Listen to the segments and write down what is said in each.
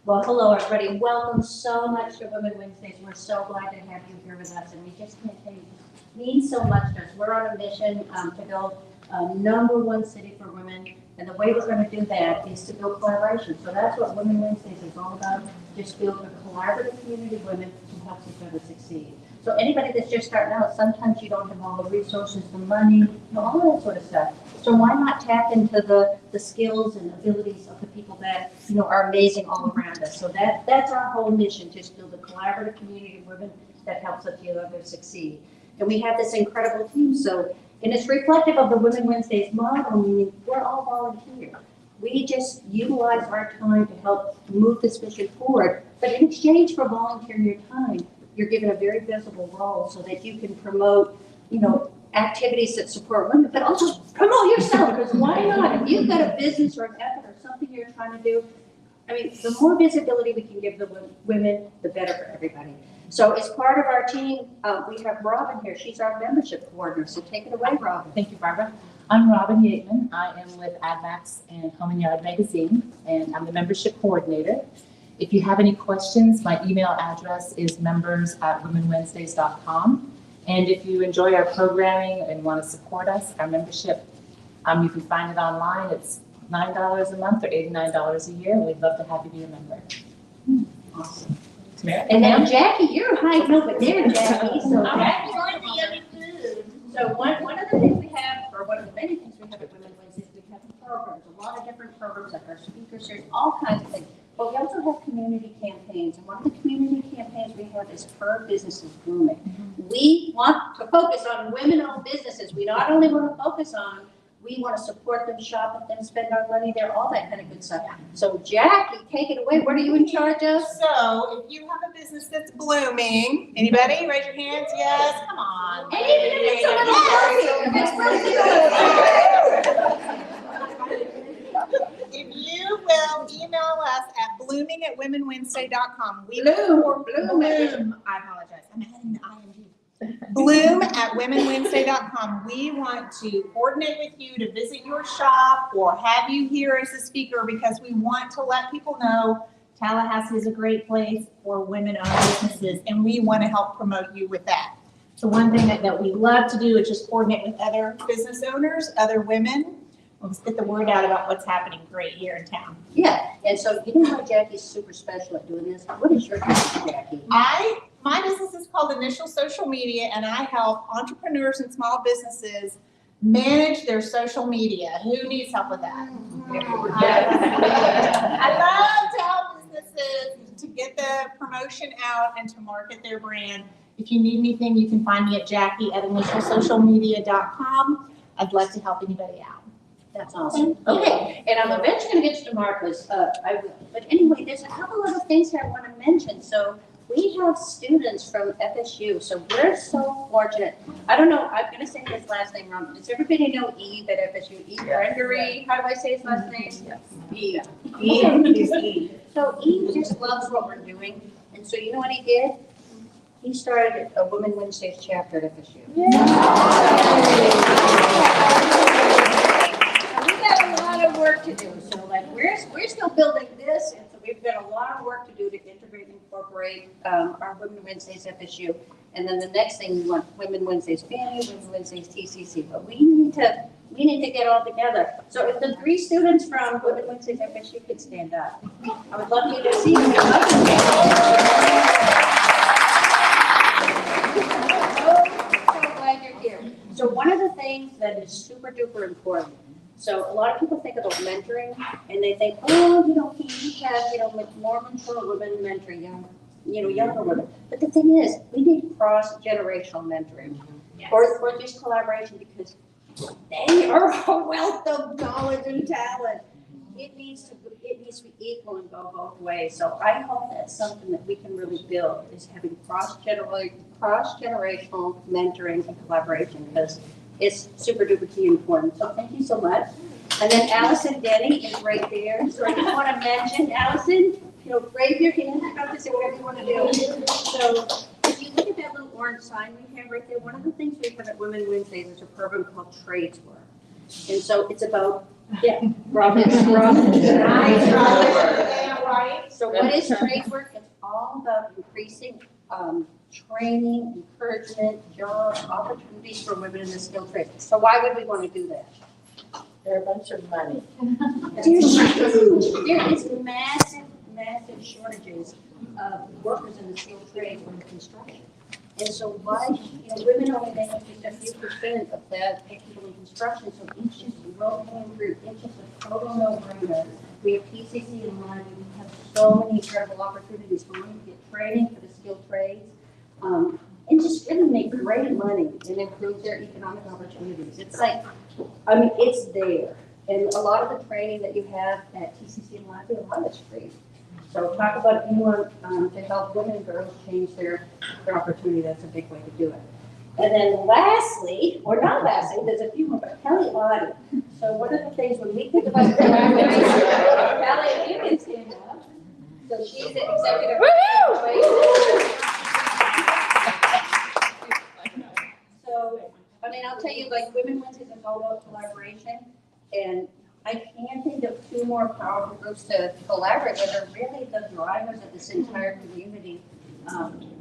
Well, hello, everybody. Welcome so much to Women Wednesdays. We're so glad to have you here with us, and we just can't thank you. It means so much to us. We're on a mission to build a #1 city for women, and the way we're going to do that is to build collaboration. So that's what Women Wednesdays is all about, just build a collaborative community of women who helps each other succeed. So anybody that's just starting out, sometimes you don't have all the resources, the money, all that sort of stuff. So why not tap into the skills and abilities of the people that, are amazing all around us. So that's our whole mission, just build a collaborative community of women that helps each other succeed. And we have this incredible team. So, and it's reflective of the Women Wednesdays model, meaning we're all volunteer. We just utilize our time to help move this mission forward. But in exchange for volunteering your time, you're given a very visible role so that you can promote, activities that support women, but also promote yourself, because why not? If you've got a business or an effort or something you're trying to do, the more visibility we can give the women, the better for everybody. So as part of our team, we have Robin here. She's our membership coordinator, so take it away, Robin. Thank you, Barbara. I'm Robin Yateman. I am with AdMax and Home and Yard Magazine, and I'm the membership coordinator. If you have any questions, my email address is members@womenwednesdays.com. And if you enjoy our programming and want to support us, our membership, you can find it online. It's $9 a month or $89 a year. And we'd love to have you be a member. Awesome. Tamara? And then Jackie, you're hiding over there, Jackie. So I'm enjoying the yummy food. So one of the things we have, or one of the many things we have at Women Wednesdays, we have programs, a lot of different programs, like our speaker series, all kinds of things. But we also have community campaigns, and one of the community campaigns we have is Her Business is Blooming. We want to focus on women-owned businesses. We not only want to focus on, we want to support them, shop with them, spend our money there, all that kind of good stuff. So Jackie, take it away. What are you in charge of? So if you have a business that's blooming, anybody raise your hands? Yes, come on. And even if it's a little If you will email us at blooming@womenwednesday.com. Bloom. I apologize. I'm adding the ing. Bloom@womenwednesday.com. We want to coordinate with you to visit your shop or have you here as a speaker, because we want to let people know Tallahassee is a great place for women-owned businesses, and we want to help promote you with that. So one thing that we love to do is just coordinate with other business owners, other women. Let's get the word out about what's happening great here in town. Yeah, and so you know why Jackie's super special at doing this? What is your business, Jackie? My business is called Initial Social Media, and I help entrepreneurs and small businesses manage their social media. Who needs help with that? I love to help businesses to get the promotion out and to market their brand. If you need anything, you can find me at Jackie@initialsocialmedia.com. I'd love to help anybody out. That's awesome. Okay, and I'm eventually going to get to Marcus. But anyway, there's a couple other things here I want to mention. So we have students from FSU, so we're so fortunate. I don't know, I'm going to say his last name wrong. Does everybody know Eve at FSU? Eve Gregory? How do I say his last name? Yes. Eve. So Eve just loves what we're doing. And so you know what he did? He started a Women Wednesdays chapter at FSU. Yeah. We got a lot of work to do. So we're still building this, and so we've got a lot of work to do to integrate and incorporate our Women Wednesdays FSU. And then the next thing, we want Women Wednesdays Family, Women Wednesdays TCC. But we need to get all together. So if the 3 students from Women Wednesdays FSU could stand up, I would love you to see them. So one of the things that is super duper important, so a lot of people think about mentoring and they think, oh, can you have, more mature women mentoring younger women. But the thing is, we need cross-generational mentoring or just collaboration, because they are a wealth of knowledge and talent. It needs to be equal and go both ways. So I hope that's something that we can really build, is having cross-generational mentoring and collaboration, because it's super duper key important. So thank you so much. And then Allison Denny is right there. So I just want to mention, Allison, raise your hand. You have to say whatever you want to do. So if you look at that little orange sign we have right there, one of the things we have at Women Wednesdays is a program called Trades Work. And so it's about, Robin. what is trades work? It's all about increasing training, encouragement, jobs, opportunities for women in the skilled trades. So why would we want to do that? They're a bunch of money. There is massive shortages of workers in the skilled trades or in construction. And so why, women only make up just a few percent of that people in construction, so each is low-hanging fruit, each is a total no-brainer. We have PCC in mind, we have so many incredible opportunities for women to get training for the skilled trades, and just really make great money and improve their economic opportunities. It's like, it's there. And a lot of the training that you have at TCC and Latvia, a lot of it's free. So talk about if you want to help women and girls change their opportunity, that's a big way to do it. And then lastly, or not lastly, there's a few more, but Kelly Audie. So one of the things when we think about collaboration, Kelly, you can stand up. So she's the executive. So, I'll tell you, like, Women Wednesdays is all about collaboration, and I can't think of two more powerful groups to collaborate with. Are really the drivers of this entire community.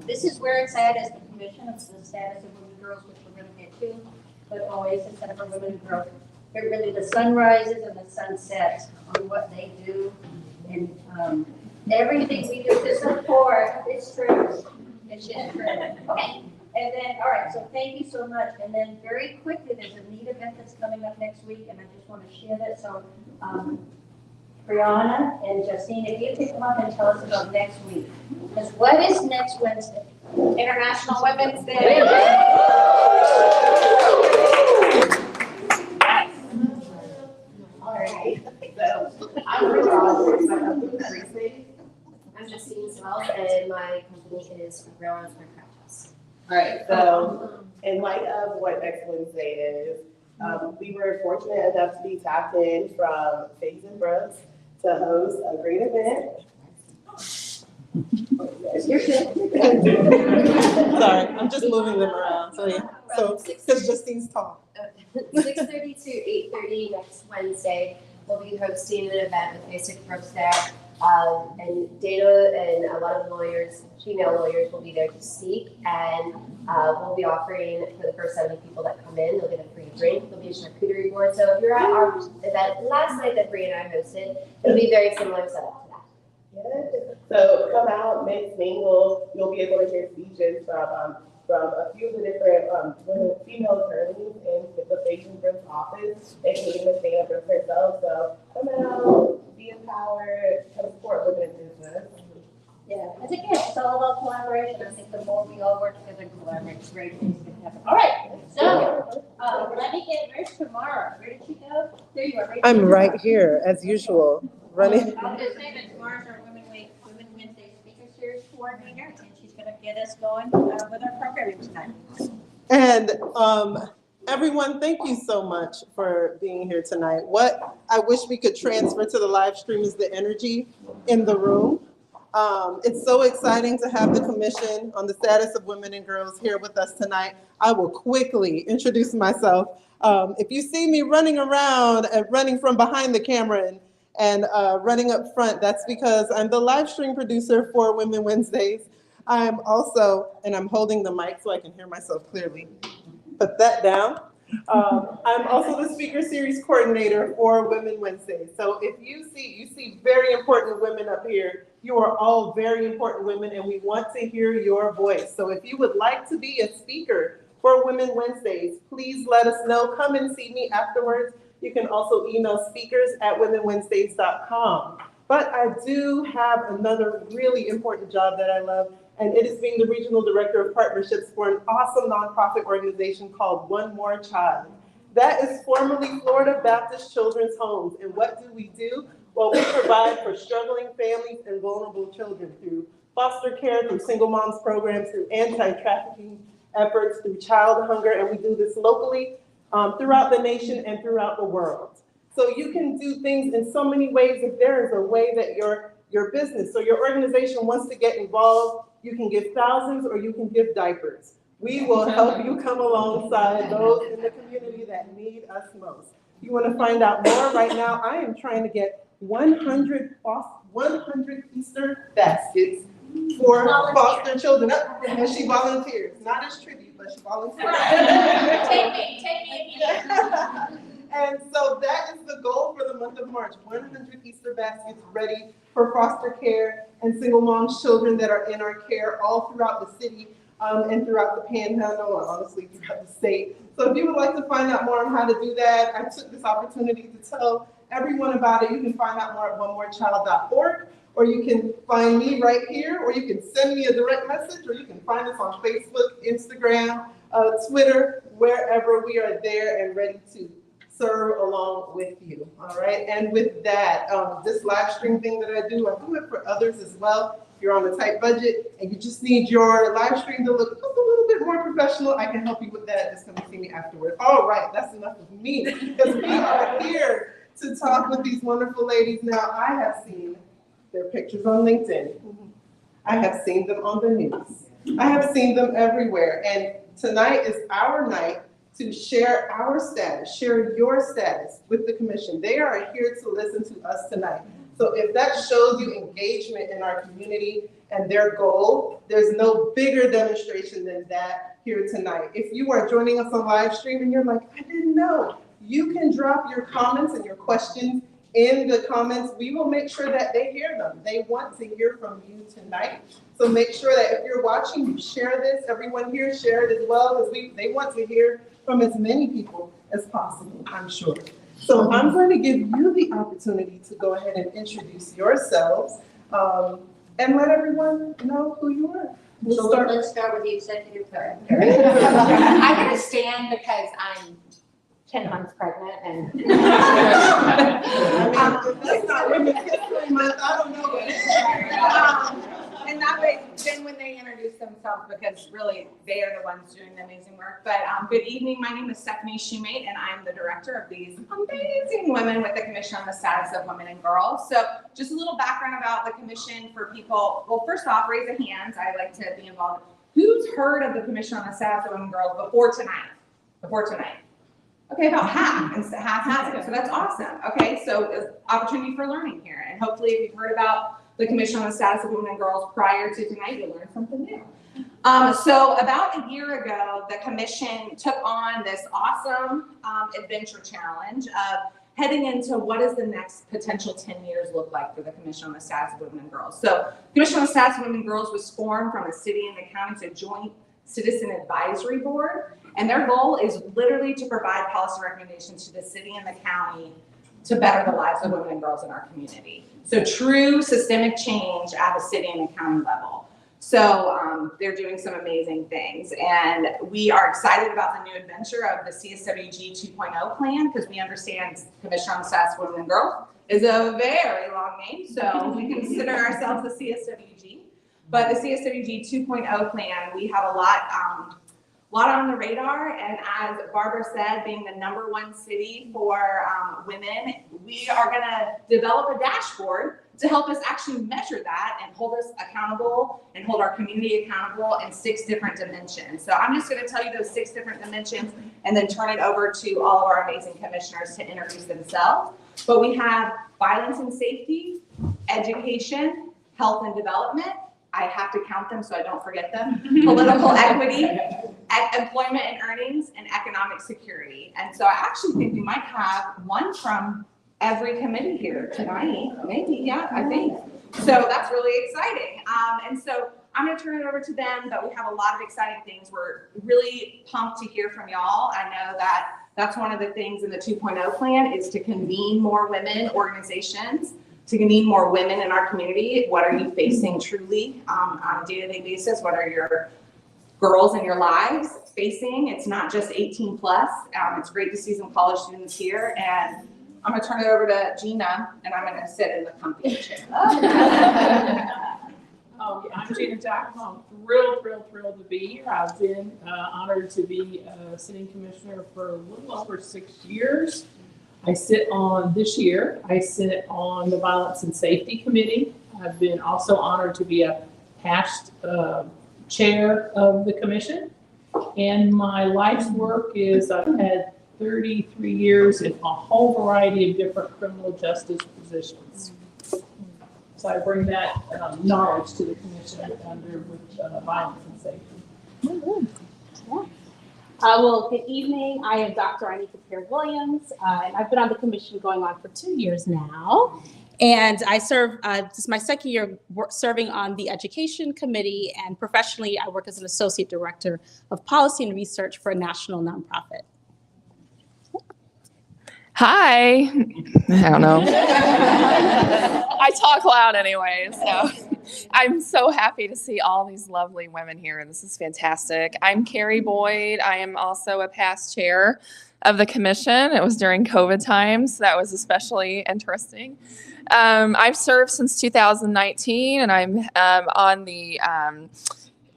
This is where it's at as the commission of the status of women and girls, which we're going to get to, but always the Center for Women and Girls. It really the sun rises and the sun sets on what they do, and everything we do to support. It's true. It's just true. Okay. And then, all right, so thank you so much. And then very quickly, there's a neat event that's coming up next week, and I just want to share that. So, Brianna and Justine, if you could come up and tell us about next week. Because what is next Wednesday? International Women's Day. All right. So I'm really honored. My company is Racing. I'm Justine Smells, and my company is Railroads for Practice. All right, so in light of what next Wednesday is, we were fortunate enough to be tapped in from Faith and Brooks to host a great event. Sorry, I'm just moving them around, so because Justine's tall. 6:30 to 8:30 next Wednesday, we'll be hosting an event with Basic Brooks there. And Dana and a lot of the lawyers, female lawyers, will be there to speak, and we'll be offering for the first 70 people that come in, they'll get a free drink, there'll be a charcuterie board. So if you're at our event last night that Bree and I hosted, it'll be very similar setup to that. Yes. So come out, mix, mingle. You'll be able to hear speeches from a few of the different women, female attorneys in the Faith and Brooks office, including Ms. Dana Brooks herself. So come out, be empowered, come support women in business. Yeah, and again, it's all about collaboration. I think the more we all work together and collaborate, great things can happen. All right, so let me get where's Tamara? Where did she go? There you are. I'm right here, as usual, running. I'll just say that Tamara's our Women Wednesday Speaker Series coordinator, and she's going to get us going with our programming tonight. And everyone, thank you so much for being here tonight. What I wish we could transfer to the live stream is the energy in the room. It's so exciting to have the Commission on the Status of Women and Girls here with us tonight. I will quickly introduce myself. If you see me running around and running from behind the camera and running up front, that's because I'm the live stream producer for Women Wednesdays. I'm also, and I'm holding the mic so I can hear myself clearly. Put that down. I'm also the speaker series coordinator for Women Wednesdays. So if you see very important women up here, you are all very important women, and we want to hear your voice. So if you would like to be a speaker for Women Wednesdays, please let us know. Come and see me afterwards. You can also email speakers@womenwednesdays.com. But I do have another really important job that I love, and it is being the Regional Director of Partnerships for an awesome nonprofit organization called One More Child. That is formerly Florida Baptist Children's Homes. And what do we do? Well, we provide for struggling families and vulnerable children through foster care, through single moms programs, through anti-trafficking efforts, through child hunger, and we do this locally throughout the nation and throughout the world. So you can do things in so many ways. If there is a way that your business or your organization wants to get involved, you can give thousands or you can give diapers. We will help you come alongside those in the community that need us most. If you want to find out more right now, I am trying to get 100 100 Easter baskets for foster children. And she volunteers, not as tribute, but she volunteers. Take me if you need. And so that is the goal for the month of March, 100 Easter baskets ready for foster care and single moms children that are in our care all throughout the city and throughout the panhandle, and honestly throughout the state. So if you would like to find out more on how to do that, I took this opportunity to tell everyone about it. You can find out more at onemorechild.org, or you can find me right here, or you can send me a direct message, or you can find us on Facebook, Instagram, Twitter, wherever. We are there and ready to serve along with you, all right? And with that, this live stream thing that I do it for others as well. If you're on a tight budget and you just need your live stream to look just a little bit more professional, I can help you with that. Just come and see me afterwards. All right, that's enough of me, because we are here to talk with these wonderful ladies. Now, I have seen their pictures on LinkedIn. I have seen them on the news. I have seen them everywhere. And tonight is our night to share our status, share your status with the commission. They are here to listen to us tonight. So if that shows you engagement in our community and their goal, there's no bigger demonstration than that here tonight. If you are joining us on live stream and you're like, I didn't know, you can drop your comments and your questions in the comments. We will make sure that they hear them. They want to hear from you tonight. So make sure that if you're watching, you share this. Everyone here share it as well, because they want to hear from as many people as possible, I'm sure. So I'm going to give you the opportunity to go ahead and introduce yourselves and let everyone know who you are. So let's start with the executive director. I'm gonna stand because I'm 10 months pregnant and. I mean, if that's not Women's History Month, I don't know what is. And that way, then when they introduce themselves, because really they are the ones doing the amazing work. But good evening, my name is Stephanie Shoemate, and I'm the director of these amazing women with the Commission on the Status of Women and Girls. So just a little background about the commission for people. Well, first off, raise a hand. I like to be involved. Who's heard of the Commission on the Status of Women and Girls before tonight? Okay, about half, and half hasn't. So that's awesome. Okay, so opportunity for learning here, and hopefully, if you've heard about the Commission on the Status of Women and Girls prior to tonight, you'll learn something new. So about a year ago, the commission took on this awesome adventure challenge of heading into what does the next potential 10 years look like for the Commission on the Status of Women and Girls. So Commission on the Status of Women and Girls was formed from the city and the county to joint citizen advisory board. And their goal is literally to provide policy recommendations to the city and the county to better the lives of women and girls in our community. So true systemic change at the city and the county level. So they're doing some amazing things. And we are excited about the new adventure of the CSWG 2.0 plan, because we understand Commission on the Status of Women and Girls is a very long name. So we consider ourselves the CSWG. But the CSWG 2.0 plan, we have a lot on the radar, and as Barbara said, being the #1 city for women, we are going to develop a dashboard to help us actually measure that and hold us accountable and hold our community accountable in 6 different dimensions. So I'm just going to tell you those 6 different dimensions and then turn it over to all of our amazing commissioners to introduce themselves. But we have violence and safety, education, health and development. I have to count them so I don't forget them. Political equity, employment and earnings, and economic security. And so I actually think we might have one from every committee here tonight. Maybe, yeah, I think. So that's really exciting. And so I'm gonna turn it over to them, but we have a lot of exciting things. We're really pumped to hear from y'all. I know that that's one of the things in the 2.0 plan is to convene more women organizations, to convene more women in our community. What are you facing truly on a day-to-day basis? What are your girls in your lives facing? It's not just 18 plus. It's great to see some college students here. And I'm gonna turn it over to Gina, and I'm gonna sit in the comfy chair. I'm Gina Jackson. I'm thrilled to be here. I've been honored to be a sitting commissioner for a little over 6 years. I sit on the Violence and Safety Committee. I've been also honored to be a past chair of the commission. And my life's work is I've had 33 years in a whole variety of different criminal justice positions. so I bring that knowledge to the commission under with violence and safety. Well, good evening. I am Dr. Anika Pierre-Williams, and I've been on the commission going on for 2 years now. And I serve, this is my second year serving on the education committee, and professionally, I work as an associate director of policy and research for a national nonprofit. Hi. I don't know. I talk loud anyway, so I'm so happy to see all these lovely women here. This is fantastic. I'm Carrie Boyd. I am also a past chair of the commission. It was during COVID times, so that was especially interesting. I've served since 2019, and I'm on the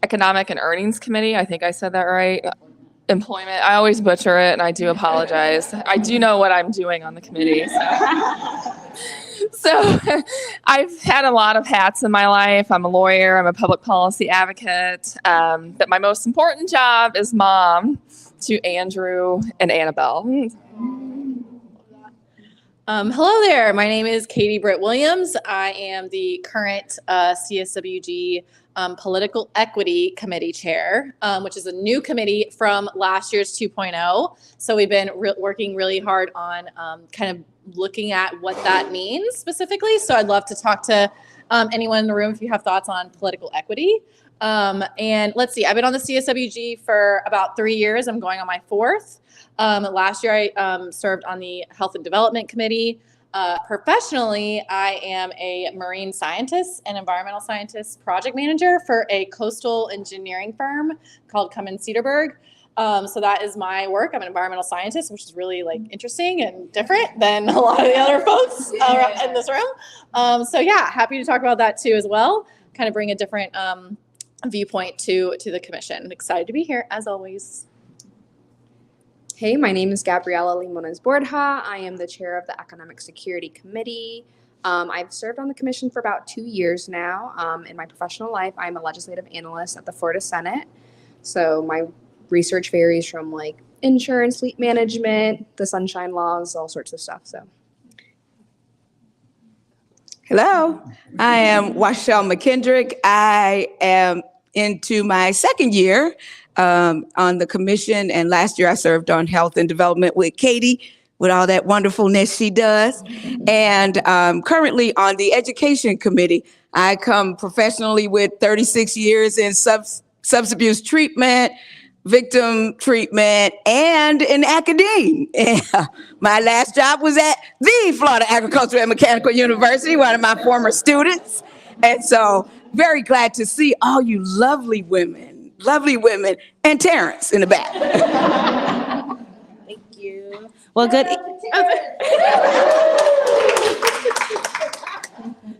Economic and Earnings Committee. I think I said that right. Employment. I always butcher it, and I do apologize. I do know what I'm doing on the committee. So I've had a lot of hats in my life. I'm a lawyer. I'm a public policy advocate. But my most important job is mom to Andrew and Annabelle. Hello there. My name is Katie Britt Williams. I am the current CSWG Political Equity Committee Chair, which is a new committee from last year's 2.0. So we've been working really hard on kind of looking at what that means specifically. So I'd love to talk to anyone in the room if you have thoughts on political equity. And let's see, I've been on the CSWG for about 3 years. I'm going on my 4th. Last year, I served on the Health and Development Committee. Professionally, I am a marine scientist and environmental scientist project manager for a coastal engineering firm called Cummins Cedarburg. So that is my work. I'm an environmental scientist, which is really like interesting and different than a lot of the other folks in this room. So yeah, happy to talk about that too as well. Kind of bring a different viewpoint to the commission. Excited to be here as always. Hey, my name is Gabriela Limones Borja. I am the chair of the Economic Security Committee. I've served on the commission for about 2 years now. In my professional life, I'm a legislative analyst at the Florida Senate. So my research varies from like insurance, fleet management, the sunshine laws, all sorts of stuff. So. Hello, I am Washelle McKendrick. I am into my 2nd year on the commission, and last year I served on health and development with Katie, with all that wonderfulness she does. And currently on the education committee. I come professionally with 36 years in substance abuse treatment, victim treatment, and in academia. My last job was at the Florida Agricultural and Mechanical University, one of my former students. And so very glad to see all you lovely women, and Terrence in the back. Thank you. Well, good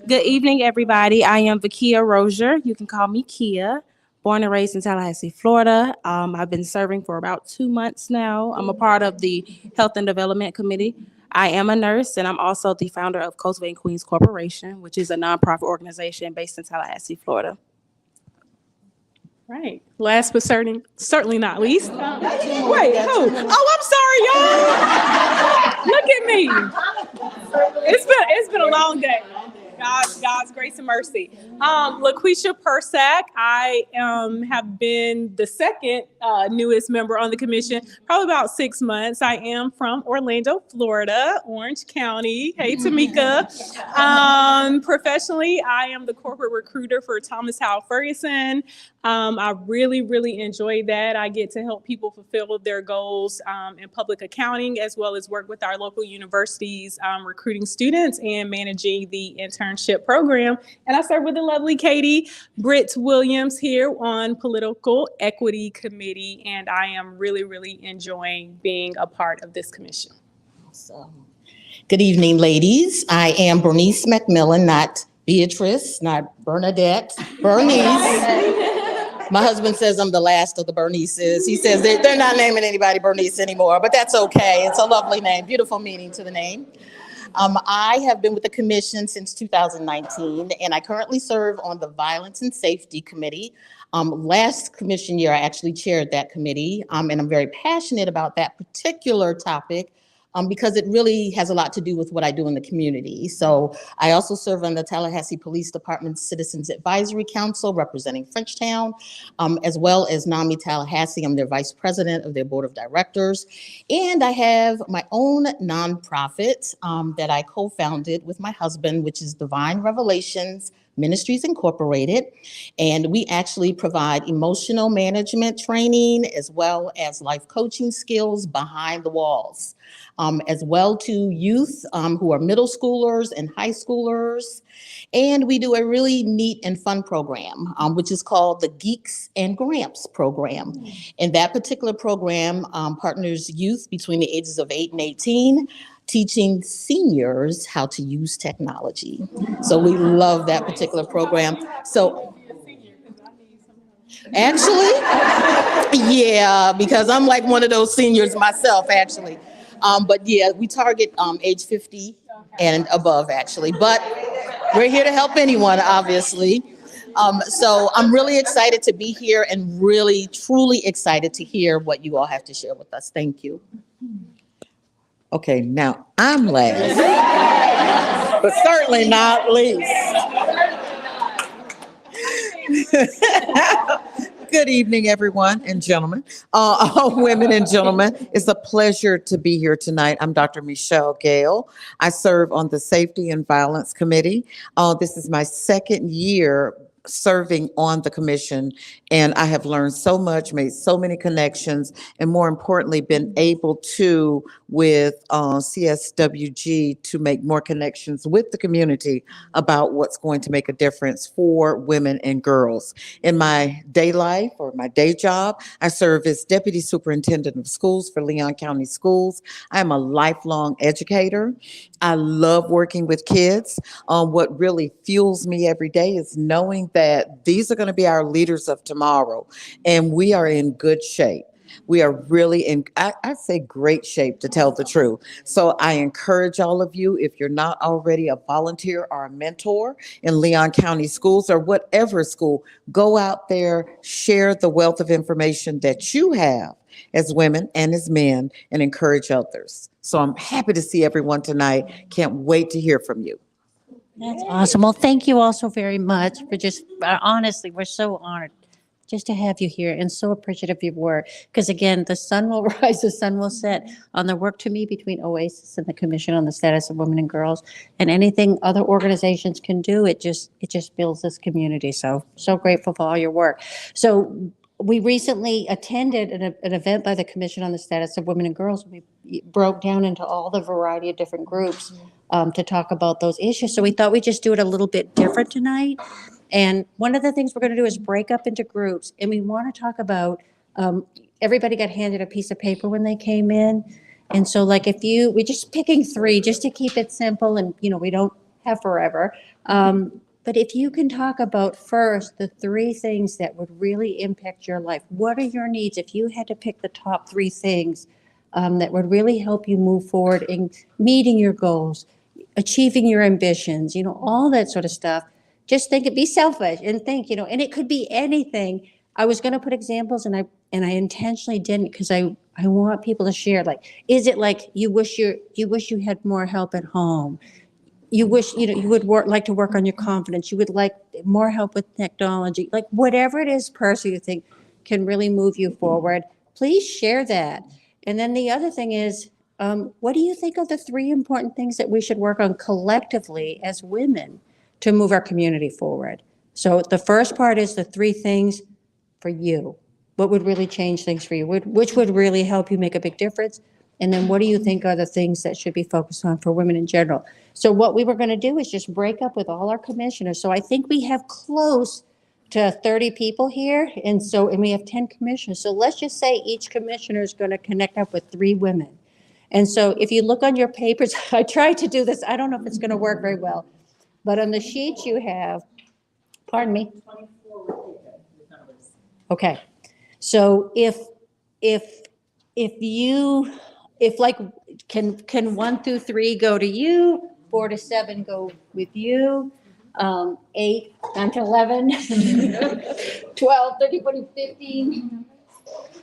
evening, everybody. I am Vakia Rozier. You can call me Kia. Born and raised in Tallahassee, Florida. I've been serving for about 2 months now. I'm a part of the Health and Development Committee. I am a nurse, and I'm also the founder of Cultivating Queens Corporation, which is a nonprofit organization based in Tallahassee, Florida. Right. Last but certainly not least. Wait, who? Oh, I'm sorry, y'all. Look at me. It's been a long day. God's grace and mercy. LaQuisha Persack. I have been the 2nd newest member on the commission, probably about 6 months. I am from Orlando, Florida, Orange County. Hey, Tamika. Professionally, I am the corporate recruiter for Thomas Howell Ferguson. I really enjoy that. I get to help people fulfill their goals in public accounting, as well as work with our local universities, recruiting students and managing the internship program. And I serve with the lovely Katie Britt Williams here on Political Equity Committee. And I am really enjoying being a part of this commission. Awesome. Good evening, ladies. I am Bernice McMillan, not Beatrice, not Bernadette, Bernice. My husband says I'm the last of the Bernices. He says they're not naming anybody Bernice anymore, but that's okay. It's a lovely name, beautiful meaning to the name. I have been with the commission since 2019, and I currently serve on the Violence and Safety Committee. Last commission year, I actually chaired that committee, and I'm very passionate about that particular topic because it really has a lot to do with what I do in the community. So I also serve on the Tallahassee Police Department's Citizens Advisory Council representing Frenchtown, as well as NAMI Tallahassee. I'm their vice president of their board of directors. And I have my own nonprofit that I co-founded with my husband, which is Divine Revelations Ministries Incorporated. And we actually provide emotional management training as well as life coaching skills behind the walls, as well to youth who are middle schoolers and high schoolers. And we do a really neat and fun program, which is called the Geeks and Gramps program. And that particular program partners youth between the ages of 8 and 18, teaching seniors how to use technology. So we love that particular program. So actually, yeah, because I'm like one of those seniors myself, actually. But yeah, we target age 50 and above, actually. But we're here to help anyone, obviously. So I'm really excited to be here and really, truly excited to hear what you all have to share with us. Thank you. Okay, now I'm last, but certainly not least. Good evening, everyone and gentlemen, women and gentlemen. It's a pleasure to be here tonight. I'm Dr. Michelle Gale. I serve on the Safety and Violence Committee. This is my second year serving on the commission, and I have learned so much, made so many connections, and more importantly, been able to, with CSWG, to make more connections with the community about what's going to make a difference for women and girls. In my day life or my day job, I serve as Deputy Superintendent of Schools for Leon County Schools. I am a lifelong educator. I love working with kids. What really fuels me every day is knowing that these are going to be our leaders of tomorrow, and we are in good shape. We are really in, I'd say, great shape, to tell the truth. So I encourage all of you, if you're not already a volunteer or a mentor in Leon County Schools or whatever school, go out there, share the wealth of information that you have as women and as men, and encourage others. So I'm happy to see everyone tonight. Can't wait to hear from you. That's awesome. Well, thank you all so very much for just, honestly, we're so honored just to have you here and so appreciative of your work. Because again, the sun will rise, the sun will set on the work to me between OASIS and the Commission on the Status of Women and Girls, and anything other organizations can do, it just builds this community. So grateful for all your work. So we recently attended an event by the Commission on the Status of Women and Girls. We broke down into all the variety of different groups to talk about those issues. So we thought we'd just do it a little bit different tonight. And one of the things we're going to do is break up into groups. And we want to talk about, everybody got handed a piece of paper when they came in. And so like we're just picking 3 just to keep it simple, and we don't have forever. But if you can talk about first the 3 things that would really impact your life, what are your needs? If you had to pick the top 3 things that would really help you move forward in meeting your goals, achieving your ambitions, all that sort of stuff, just think, be selfish and think, and it could be anything. I was going to put examples and I intentionally didn't, because I want people to share. Like, is it like you wish you had more help at home? You wish, you would like to work on your confidence. You would like more help with technology, like whatever it is personally you think can really move you forward, please share that. And then the other thing is, what do you think are the 3 important things that we should work on collectively as women to move our community forward? So the first part is the 3 things for you. What would really change things for you? Which would really help you make a big difference? And then what do you think are the things that should be focused on for women in general? So what we were going to do is just break up with all our commissioners. So I think we have close to 30 people here. And we have 10 commissioners. So let's just say each commissioner is going to connect up with 3 women. And so if you look on your papers, I tried to do this. I don't know if it's going to work very well. But on the sheets you have, pardon me. Okay. So if can 1 through 3 go to you, 4 to 7 go with you, 8, 9 to 11, 12, 13, 14, 15,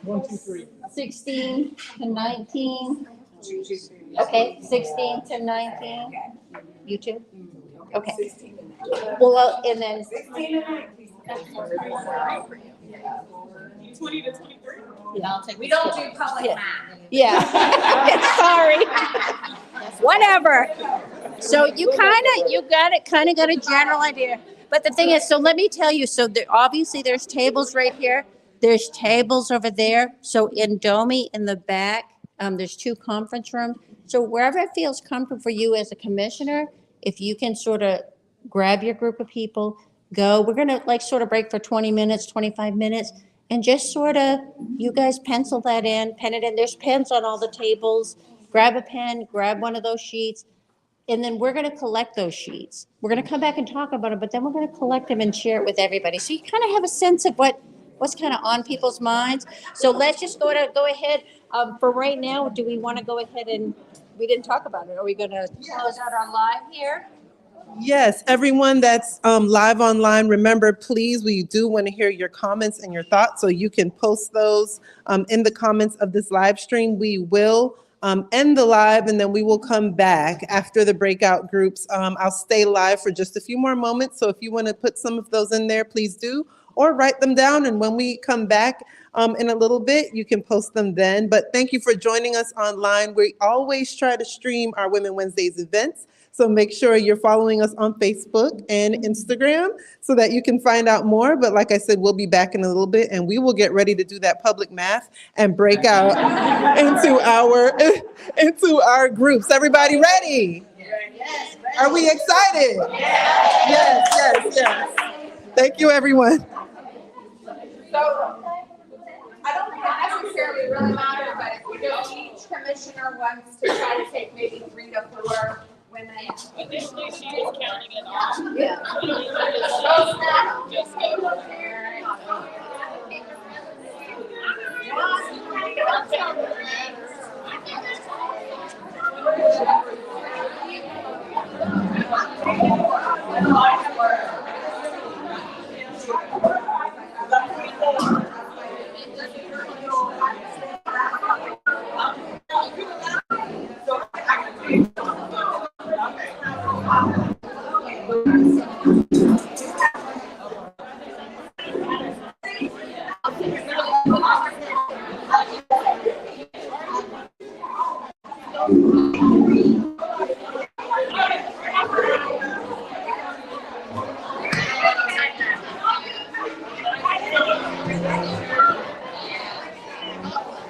1, 2, 3. 16 to 19, Okay, 16 to 19? You too? Okay. Well, and then. 20 to 23. Yeah, I'll take We don't do public math. Yeah. Sorry. Whatever. So you kind of got a general idea. But the thing is, so let me tell you, so there, obviously there's tables right here. There's tables over there. So in Domi in the back, there's 2 conference rooms. So wherever it feels comfortable for you as a commissioner, if you can sort of grab your group of people, go. We're going to like sort of break for 20 minutes, 25 minutes. And just sort of, you guys pencil that in, pen it in. There's pens on all the tables. Grab a pen, grab one of those sheets. And then we're going to collect those sheets. We're going to come back and talk about it, but then we're going to collect them and share it with everybody. So you kind of have a sense of what's kind of on people's minds. So let's just go ahead. For right now, do we want to go ahead and, we didn't talk about it. Are we going to close out our live here? Yes, everyone that's live online, remember, please, we do want to hear your comments and your thoughts, so you can post those in the comments of this live stream. We will end the live, and then we will come back after the breakout groups. I'll stay live for just a few more moments, so if you want to put some of those in there, please do, or write them down, and when we come back in a little bit, you can post them then. But thank you for joining us online. We always try to stream our Women Wednesdays events, so make sure you're following us on Facebook and Instagram so that you can find out more. But like I said, we'll be back in a little bit, and we will get ready to do that public math and break out into our groups. Everybody ready? Yes. Are we excited? Yes. Thank you, everyone. So, I don't think it necessarily really matters, but if each commissioner wants to try to take maybe 3 to 4 women. Initially, she was counting it all. Yeah. Just go. Thank you.